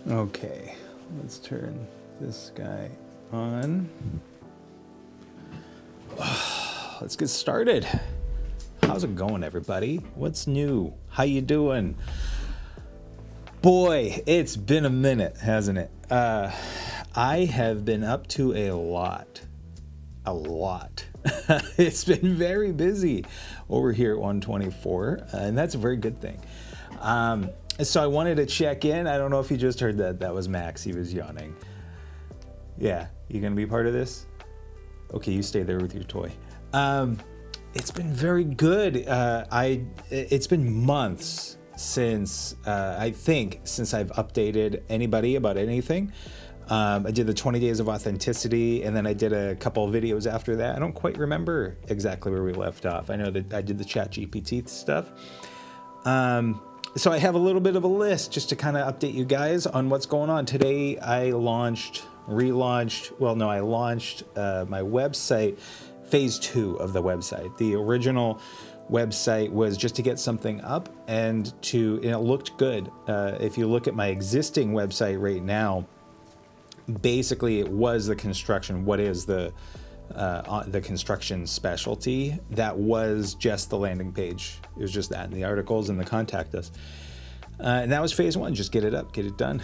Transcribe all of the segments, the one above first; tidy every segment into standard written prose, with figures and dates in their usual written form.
Okay, let's turn this guy on. Let's get started. How's it going, everybody? What's new? How you doing? Boy, it's been a minute, hasn't it? I have been up to a lot. It's been very busy over here at 124, and that's a very good thing. So I wanted to check in. I don't know if you just heard that. That was Max. He was yawning. Yeah, you gonna be part of this? Okay, you stay there with your toy. It's been very good. It's been months since I've updated anybody about anything. I did the 20 days of authenticity, and then I did a couple of videos after that. I don't quite remember exactly where we left off. I know that I did the ChatGPT stuff. So I have a little bit of a list just to kind of update you guys on what's going on. Today I launched my website, phase 2 of the website. The original website was just to get something up and it looked good. If you look at my existing website right now, basically it was the construction. What is the construction specialty? That was just the landing page. It was just that, and the articles and the contact us. And that was phase 1, just get it up, get it done.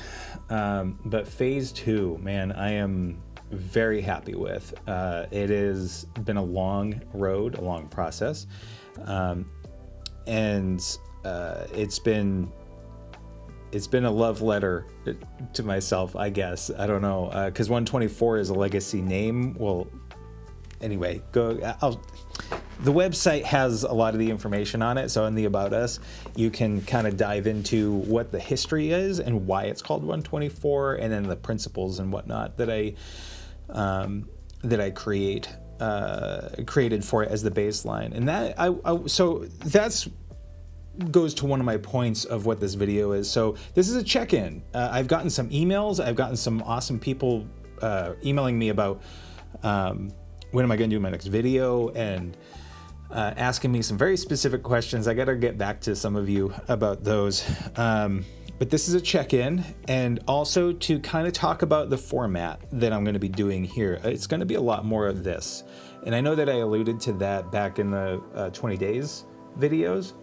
But phase 2, man, I am very happy with. It has been a long road, a long process. And it's been a love letter to myself, I guess. I don't know, because 124 is a legacy name. Well, anyway, the website has a lot of the information on it. So in the About Us, you can kind of dive into what the history is and why it's called 124, and then the principles and whatnot that I created for it as the baseline. And so that's goes to one of my points of what this video is. So this is a check-in. I've gotten some emails. I've gotten some awesome people emailing me about when am I going to do my next video, and asking me some very specific questions. I got to get back to some of you about those. But this is a check-in, and also to kind of talk about the format that I'm going to be doing here. It's going to be a lot more of this. And I know that I alluded to that back in the 20 days videos.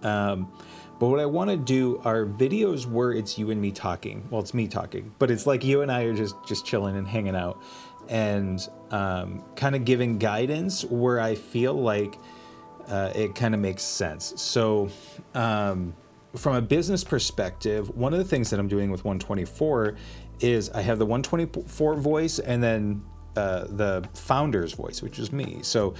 But what I want to do are videos where it's you and me talking. Well, it's me talking, but it's like you and I are just chilling and hanging out, and kind of giving guidance where I feel like it kind of makes sense. So from a business perspective, one of the things that I'm doing with 124 is I have the 124 voice, and then the founder's voice, which is me. So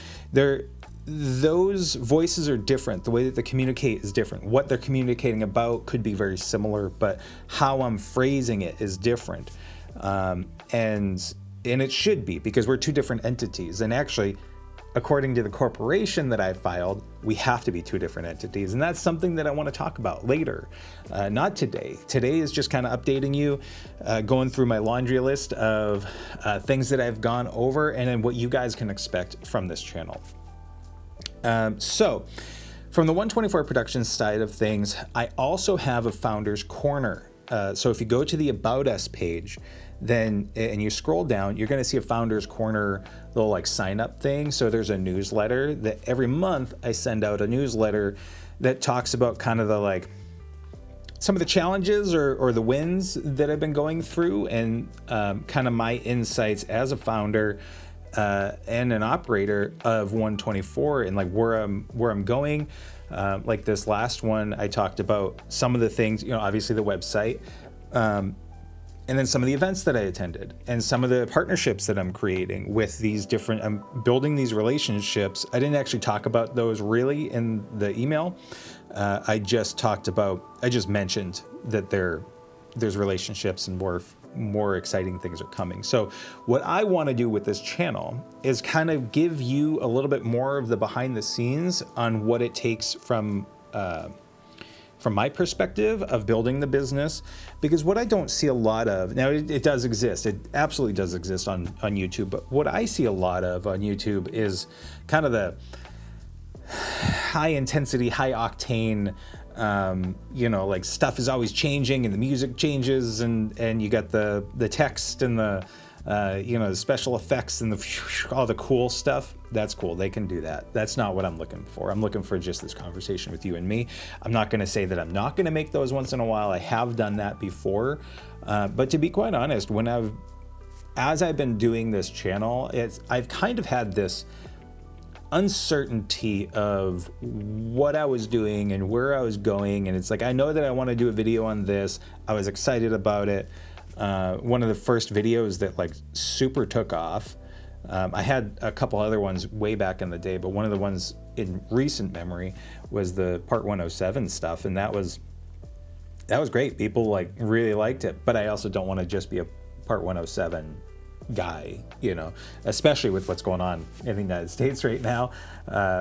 those voices are different. The way that they communicate is different. What they're communicating about could be very similar, but how I'm phrasing it is different. And it should be, because we're two different entities. And actually, according to the corporation that I filed, we have to be two different entities. And that's something that I want to talk about later, not today. Today is just kind of updating you, going through my laundry list of things that I've gone over, and then what you guys can expect from this channel. So from the 124 Productions side of things, I also have a Founders Corner. So if you go to the About Us page, and you scroll down, you're going to see a Founders Corner little like sign up thing. So there's a newsletter that every month I send out, a newsletter that talks about kind of the some of the challenges or the wins that I've been going through, and kind of my insights as a founder and an operator of 124, and where I'm going. Like this last one, I talked about some of the things, obviously the website, and then some of the events that I attended, and some of the partnerships that I'm creating with these different, I'm building these relationships. I didn't actually talk about those really in the email. I just mentioned that there's relationships, and more exciting things are coming. So what I want to do with this channel is kind of give you a little bit more of the behind the scenes on what it takes from my perspective of building the business, because what I don't see a lot of, now it does exist, it absolutely does exist on YouTube, but what I see a lot of on YouTube is kind of the high intensity, high octane Like stuff is always changing and the music changes and you got the text and the special effects and all the cool stuff. That's cool. They can do that. That's not what I'm looking for. I'm looking for just this conversation with you and me. I'm not going to say that I'm not going to make those once in a while. I have done that before. But to be quite honest, as I've been doing this channel, I've kind of had this uncertainty of what I was doing and where I was going. And it's like, I know that I want to do a video on this. I was excited about it. One of the first videos that like super took off. I had a couple other ones way back in the day, but one of the ones in recent memory was the Part 107 stuff. And that was great. People like really liked it, but I also don't want to just be a Part 107 guy, especially with what's going on in the United States right now,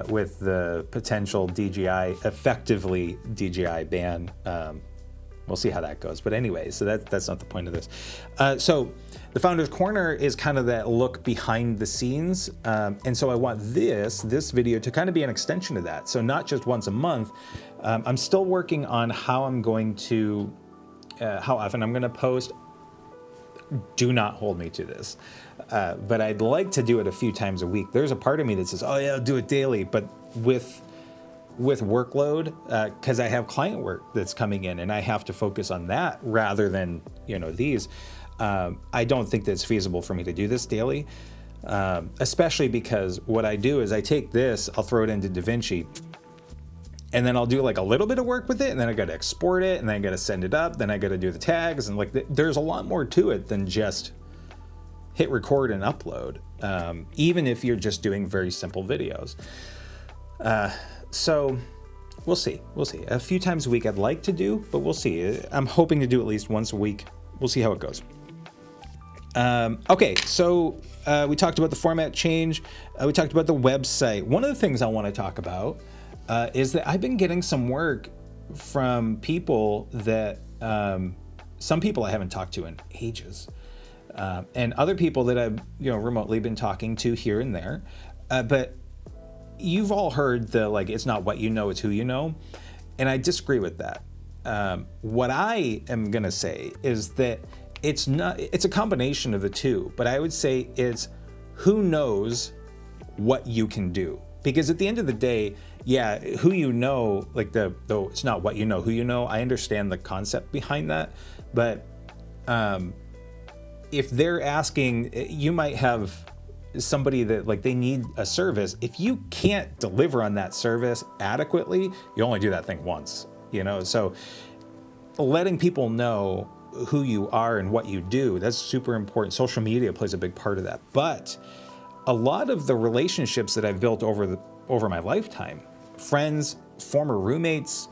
with the potential effectively DJI ban. We'll see how that goes. But anyway, so that's not the point of this. So the Founders Corner is kind of that look behind the scenes. And so I want this video to kind of be an extension of that. So not just once a month. I'm still working on how often I'm going to post. Do not hold me to this. But I'd like to do it a few times a week. There's a part of me that says, oh yeah, I'll do it daily. But with workload, because I have client work that's coming in and I have to focus on that rather than, these, I don't think that it's feasible for me to do this daily, especially because what I do is I take this, I'll throw it into DaVinci, and then I'll do like a little bit of work with it, and then I got to export it, and then I got to send it up, then I got to do the tags, and like there's a lot more to it than just hit record and upload, even if you're just doing very simple videos. So we'll see. A few times a week I'd like to do, but we'll see. I'm hoping to do at least once a week. We'll see how it goes. Okay, so we talked about the format change. We talked about the website. One of the things I want to talk about is that I've been getting some work from people that, some people I haven't talked to in ages, and other people that I've remotely been talking to here and there. But you've all heard it's not what you know, it's who you know. And I disagree with that. What I am going to say is that it's a combination of the two, but I would say it's who knows what you can do. Because at the end of the day, yeah, who you know, though it's not what you know, who you know, I understand the concept behind that. But if they're asking, you might have somebody that they need a service. If you can't deliver on that service adequately, you only do that thing once, so letting people know who you are and what you do, that's super important. Social media plays a big part of that. But a lot of the relationships that I've built over my lifetime, friends, former roommates,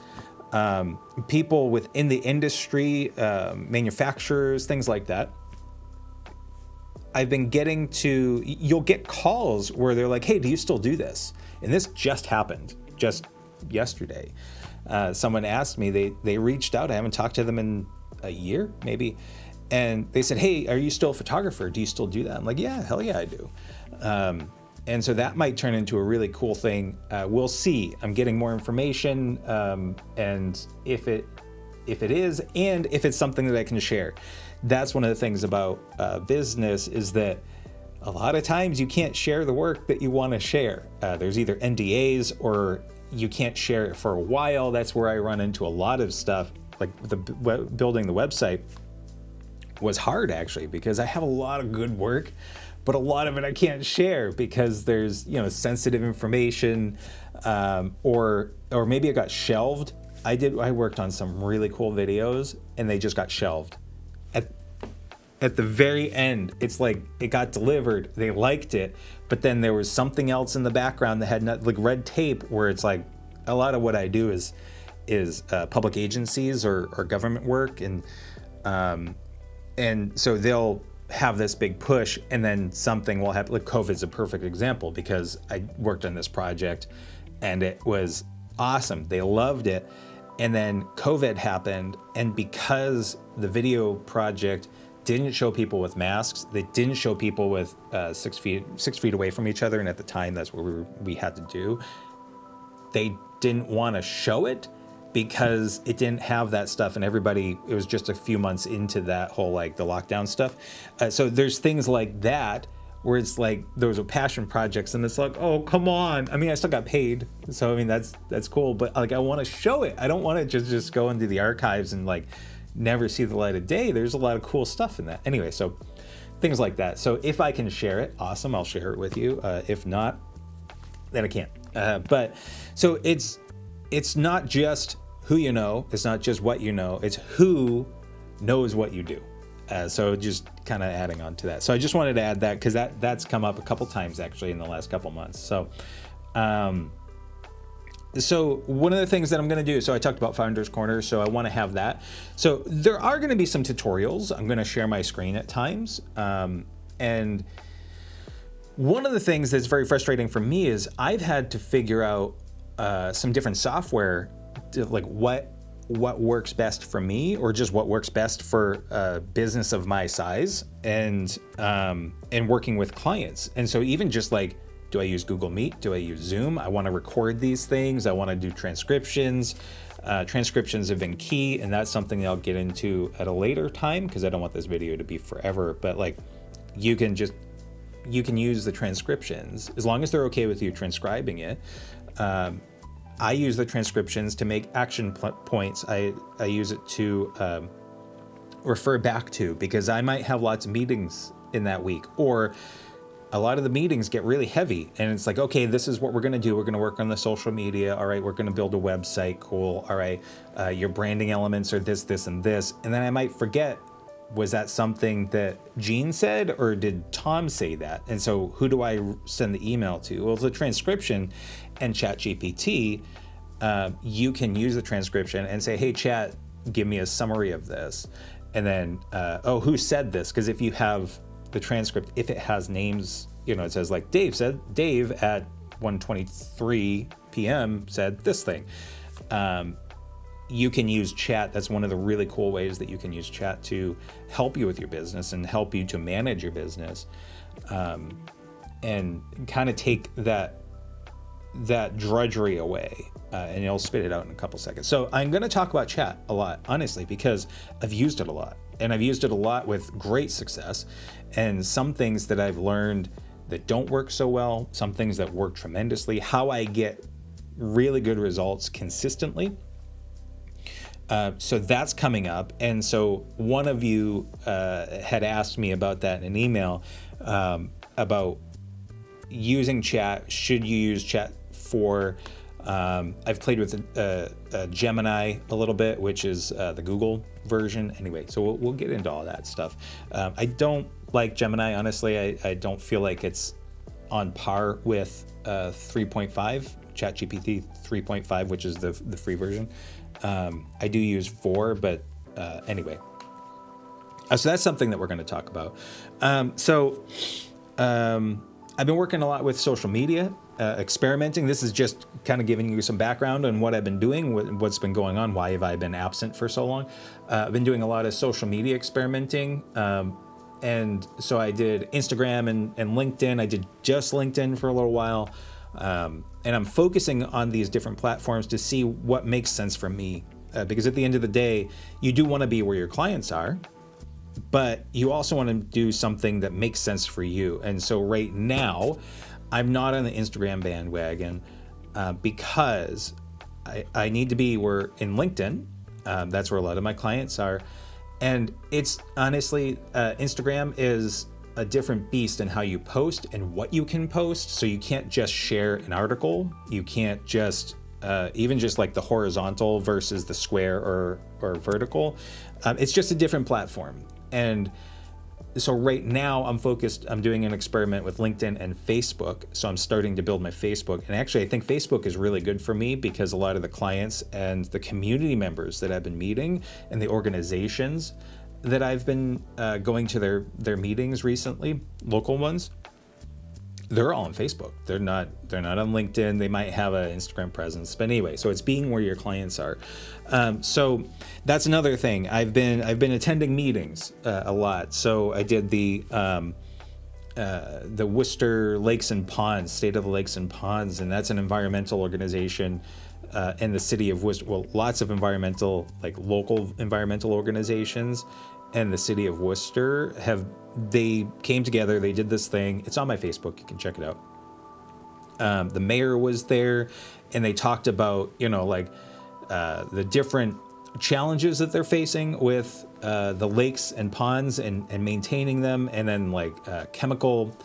people within the industry, manufacturers, things like that, I've been getting to, you'll get calls where they're like, hey, do you still do this? And this just happened just yesterday. Someone asked me, they reached out, I haven't talked to them in a year, maybe. And they said, hey, are you still a photographer? Do you still do that? I'm like, yeah, hell yeah, I do. And so that might turn into a really cool thing. We'll see. I'm getting more information. And if it is, and if it's something that I can share. That's one of the things about business is that a lot of times you can't share the work that you want to share. There's either NDAs or you can't share it for a while. That's where I run into a lot of stuff. Like building the website was hard actually, because I have a lot of good work, but a lot of it I can't share because there's sensitive information, or maybe it got shelved. I worked on some really cool videos and they just got shelved. At the very end, it's like it got delivered, they liked it, but then there was something else in the background that had red tape, where it's like a lot of what I do is public agencies or government work, and so they'll have this big push and then something will happen. Like COVID's a perfect example, because I worked on this project and it was awesome. They loved it. And then COVID happened, and because the video project didn't show people with masks, they didn't show people with 6 feet away from each other, and at the time that's what we had to do. They didn't want to show it, because it didn't have that stuff, and everybody, it was just a few months into that whole like the lockdown stuff. So there's things like that where it's like those are passion projects, and it's like, oh, come on. I mean, I still got paid, so I mean that's cool, but like I want to show it. I don't want to just go into the archives and like never see the light of day. There's a lot of cool stuff in that. Anyway, so things like that. So if I can share it, awesome, I'll share it with you. If not, then I can't. But so it's not just who you know, it's not just what you know, it's who knows what you do. So just kind of adding on to that. So I just wanted to add that because that's come up a couple times actually in the last couple months. So, so one of the things that I'm going to do, so I talked about Founders Corner, so I want to have that. So there are going to be some tutorials. I'm going to share my screen at times. And one of the things that's very frustrating for me is I've had to figure out some different software, like what works best for me, or just what works best for a business of my size, and working with clients. And so even just like, do I use Google Meet? Do I use Zoom? I want to record these things. I want to do transcriptions. Transcriptions have been key, and that's something I'll get into at a later time because I don't want this video to be forever. But like, you can use the transcriptions as long as they're okay with you transcribing it. I use the transcriptions to make action points. I use it to refer back to, because I might have lots of meetings in that week, or a lot of the meetings get really heavy, and it's like, okay, this is what we're going to do. We're going to work on the social media. All right, we're going to build a website. Cool. All right, your branding elements are this, this, and this. And then I might forget, was that something that Gene said, or did Tom say that? And so who do I send the email to? Well, the transcription and ChatGPT, you can use the transcription and say, hey, Chat, give me a summary of this. And then, who said this? Because if you have the transcript, if it has names, it says like Dave at 1:23 p.m. said this thing. You can use chat. That's one of the really cool ways that you can use chat to help you with your business and help you to manage your business, and kind of take that drudgery away, and it'll spit it out in a couple seconds. So I'm going to talk about chat a lot, honestly, because I've used it a lot, and I've used it a lot with great success, and some things that I've learned that don't work so well, some things that work tremendously, how I get really good results consistently. So that's coming up. And so one of you had asked me about that in an email, about using chat. Should you use chat for, I've played with Gemini a little bit, which is the Google version. Anyway, so we'll get into all that stuff. I don't like Gemini, honestly. I don't feel like it's on par with 3.5, ChatGPT 3.5, which is the free version. I do use 4, but anyway. So that's something that we're going to talk about. I've been working a lot with social media, experimenting. This is just kind of giving you some background on what I've been doing, what's been going on, why have I been absent for so long. I've been doing a lot of social media experimenting. And so I did Instagram and LinkedIn. I did just LinkedIn for a little while. And I'm focusing on these different platforms to see what makes sense for me. Because at the end of the day, you do want to be where your clients are, but you also want to do something that makes sense for you. And so right now, I'm not on the Instagram bandwagon because I need to be in LinkedIn. That's where a lot of my clients are. And it's honestly, Instagram is a different beast in how you post and what you can post. So you can't just share an article. You can't just, even just like the horizontal versus the square or vertical. It's just a different platform. And so right now I'm doing an experiment with LinkedIn and Facebook. So I'm starting to build my Facebook. And actually, I think Facebook is really good for me because a lot of the clients and the community members that I've been meeting and the organizations that I've been going to their meetings recently, local ones, they're all on Facebook. They're not on LinkedIn. They might have an Instagram presence, but anyway, so it's being where your clients are. So that's another thing. I've been attending meetings a lot. So I did the Worcester Lakes and Ponds, State of the Lakes and Ponds, and that's an environmental organization and the city of Worcester, well, lots of environmental, like local environmental organizations and the city of Worcester they came together, they did this thing. It's on my Facebook, you can check it out. The mayor was there, and they talked about, the different challenges that they're facing with the lakes and ponds and maintaining them, and then not chemical,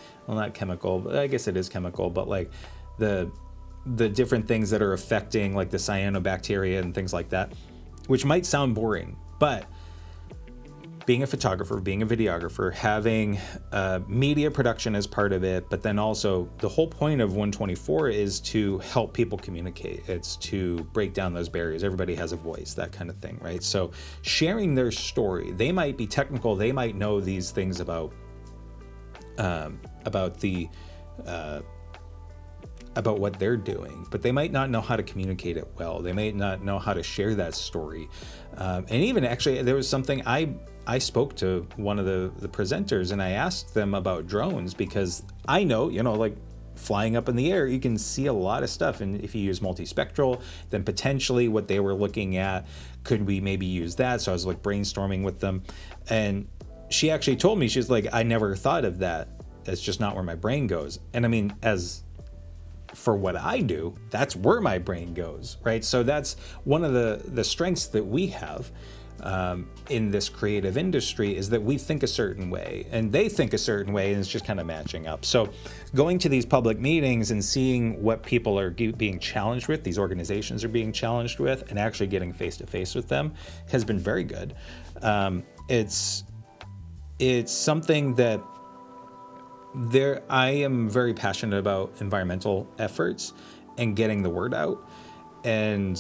but I guess it is chemical, but like the different things that are affecting like the cyanobacteria and things like that, which might sound boring, but being a photographer, being a videographer, having media production as part of it, but then also the whole point of 124 is to help people communicate. It's to break down those barriers. Everybody has a voice, that kind of thing, right? So sharing their story, they might be technical, they might know these things about what they're doing, but they might not know how to communicate it well. They might not know how to share that story. And even actually, there was something I spoke to one of the presenters, and I asked them about drones, because I know, like flying up in the air, you can see a lot of stuff. And if you use multispectral, then potentially what they were looking at, could we maybe use that? So I was like brainstorming with them. And she actually told me, she's like, I never thought of that. That's just not where my brain goes. And I mean, for what I do, that's where my brain goes, right? So that's one of the strengths that we have in this creative industry, is that we think a certain way and they think a certain way, and it's just kind of matching up. So going to these public meetings and seeing what people are being challenged with, these organizations are being challenged with, and actually getting face to face with them has been very good. It's something that I am very passionate about environmental efforts and getting the word out. And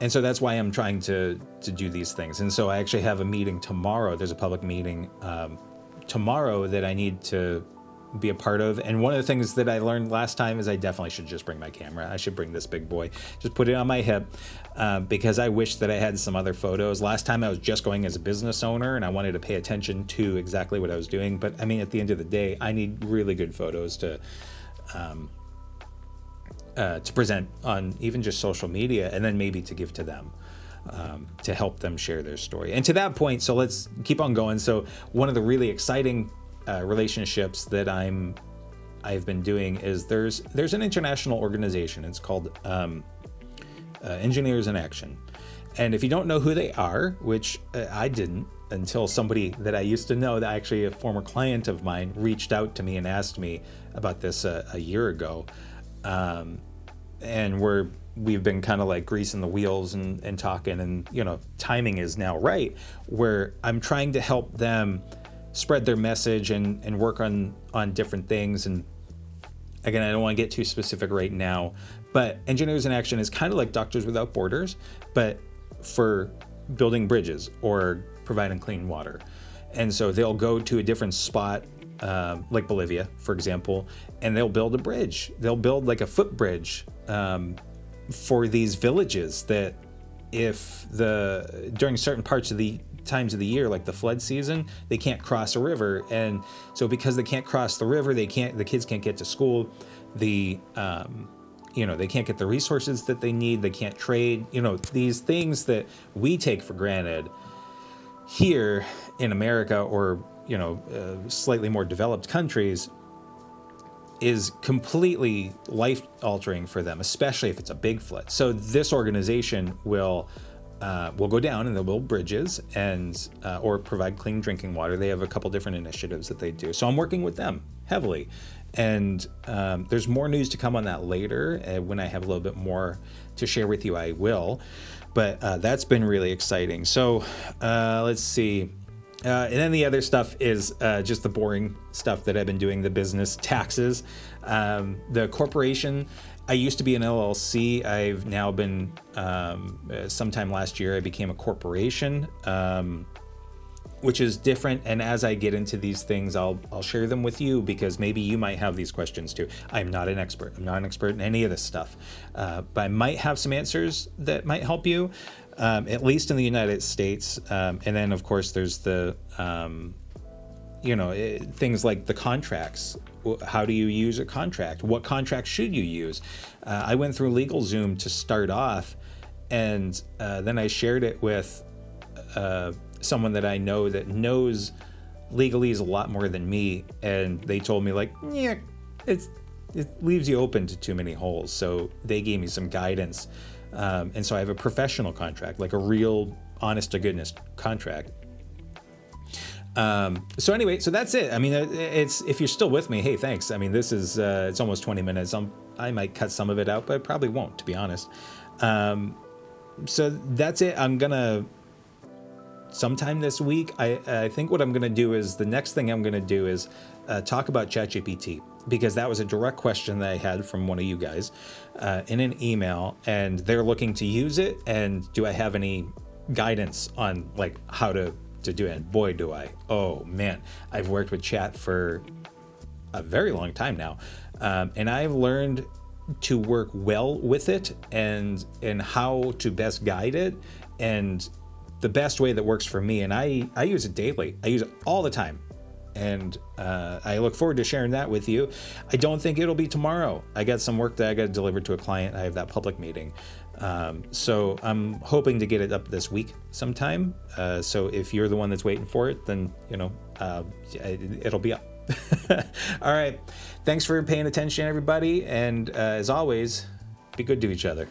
so that's why I'm trying to do these things. And so I actually have a meeting tomorrow. There's a public meeting tomorrow that I need to be a part of. And one of the things that I learned last time is I definitely should just bring my camera. I should bring this big boy, just put it on my hip, because I wish that I had some other photos. Last time I was just going as a business owner, and I wanted to pay attention to exactly what I was doing. But I mean, at the end of the day, I need really good photos to present on even just social media, and then maybe to give to them, to help them share their story. And to that point, so let's keep on going. So one of the really exciting relationships that I've been doing is there's an international organization. It's called Engineers in Action. And if you don't know who they are, which I didn't until somebody that I used to know, that actually a former client of mine, reached out to me and asked me about this a year ago. And we've been kind of like greasing the wheels and talking, and timing is now right, where I'm trying to help them spread their message and work on different things. And again, I don't want to get too specific right now, but Engineers in Action is kind of like Doctors Without Borders, but for building bridges or providing clean water. And so they'll go to a different spot, like Bolivia, for example, and they'll build a bridge. They'll build like a footbridge for these villages that during certain parts of the times of the year, like the flood season, they can't cross a river. And so because they can't cross the river, the kids can't get to school. They can't get the resources that they need. They can't trade, these things that we take for granted here in America, or, slightly more developed countries, is completely life altering for them, especially if it's a big flood. So this organization will go down and they'll build bridges and or provide clean drinking water. They have a couple different initiatives that they do. So I'm working with them heavily. And there's more news to come on that later. When I have a little bit more to share with you, I will. But that's been really exciting. So let's see. And then the other stuff is just the boring stuff that I've been doing, the business taxes, the corporation. I used to be an LLC. I've now been, sometime last year, I became a corporation, which is different. And as I get into these things, I'll share them with you, because maybe you might have these questions too. I'm not an expert. I'm not an expert in any of this stuff, but I might have some answers that might help you, at least in the United States. And then of course there's the, things like the contracts. How do you use a contract? What contract should you use? I went through LegalZoom to start off, and then I shared it with someone that I know that knows legalese a lot more than me, and they told me like, yeah, it leaves you open to too many holes. So they gave me some guidance, and so I have a professional contract, like a real honest to goodness contract. So anyway, so that's it. I mean, it's, if you're still with me, hey, thanks. I mean, this is, it's almost 20 minutes. I might cut some of it out, but I probably won't, to be honest. So that's it. I'm gonna, sometime this week, I think what I'm gonna do is, the next thing I'm gonna do is talk about ChatGPT, because that was a direct question that I had from one of you guys in an email, and they're looking to use it. And do I have any guidance on like how to do it? And boy, do I. Oh man, I've worked with chat for a very long time now, and I've learned to work well with it, and how to best guide it, and the best way that works for me. And I use it daily. I use it all the time, and I look forward to sharing that with you. I don't think it'll be tomorrow. I got some work that I got to deliver to a client. I have that public meeting. So I'm hoping to get it up this week sometime. So if you're the one that's waiting for it, then, it'll be up. All right. Thanks for paying attention, everybody. And as always, be good to each other.